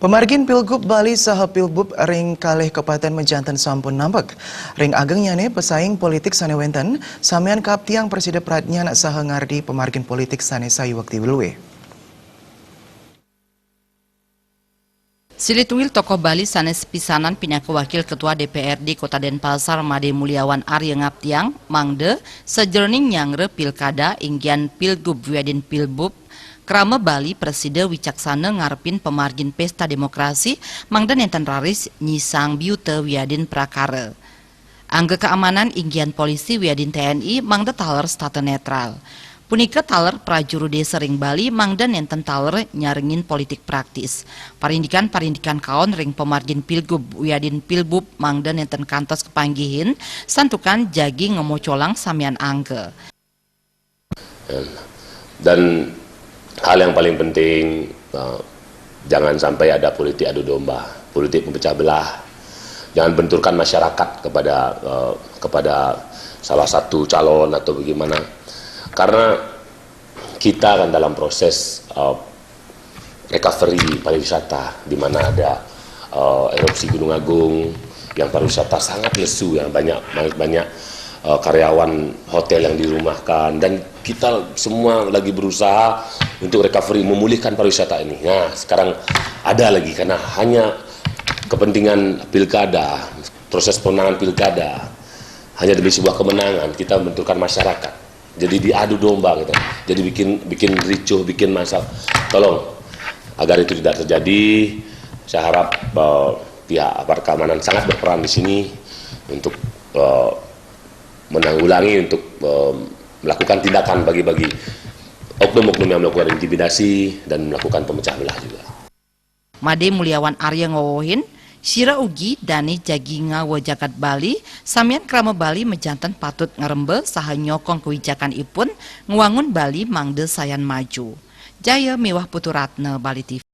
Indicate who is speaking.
Speaker 1: Pemargin Pilgub Bali saha Pilbub ring kalih Kabupaten Mejanten sampun nambek. Ring ageng nyane pesaing politik sane wenten, samian kap tiang Presiden Pradnya saha ngardi pemargin politik sane sayu wakti wilwe.
Speaker 2: Silituil tokoh Bali sanes pisanan pinaku wakil ketua DPRD Kota Denpasar Made Mulyawan Arya Ngaptiang mangde sejerning nyangre pilkada inggian Pilgub wiedin Pilbub Krama Bali Presiden Wicaksana ngarepin pemargin pesta demokrasi mangda nenten raris nyisang biute wiedin prakara. Angga keamanan inggian polisi wiedin TNI mangda taler stata netral. Punika taler prajuru desa ring Bali mangda nenten taler nyaringin politik praktis. Parindikan kaon ring pemargin Pilgub wiedin Pilbub mangda nenten kantos kepanggihin santukan jagi ngemocolang samian angge.
Speaker 3: Dan hal yang paling penting, jangan sampai ada politik adu domba, politik memecah belah. Jangan benturkan masyarakat kepada salah satu calon atau bagaimana. Karena kita kan dalam proses recovery pariwisata, di mana ada erupsi Gunung Agung, yang pariwisata sangat lesu, yang banyak karyawan hotel yang dirumahkan, dan kita semua lagi berusaha untuk recovery, memulihkan pariwisata ini. Nah, sekarang ada lagi, karena hanya kepentingan pilkada, proses pemenangan pilkada, hanya demi sebuah kemenangan, kita membenturkan masyarakat. Jadi diadu domba gitu. Jadi bikin ricuh, bikin masalah. Tolong, agar itu tidak terjadi, saya harap pihak aparat keamanan sangat berperan di sini untuk menanggulangi, untuk melakukan tindakan bagi oknum-oknum yang melakukan intimidasi dan melakukan pemecah belah juga.
Speaker 2: Made Mulyawan Arya ngowohin, sira ugi dani jaginga wajagat Bali, samian krama Bali Mejanten patut ngerembe saha nyokong kebijakan ipun, ngewangun Bali mangde sayan maju. Jaya Mewah Puturatna Bali TV.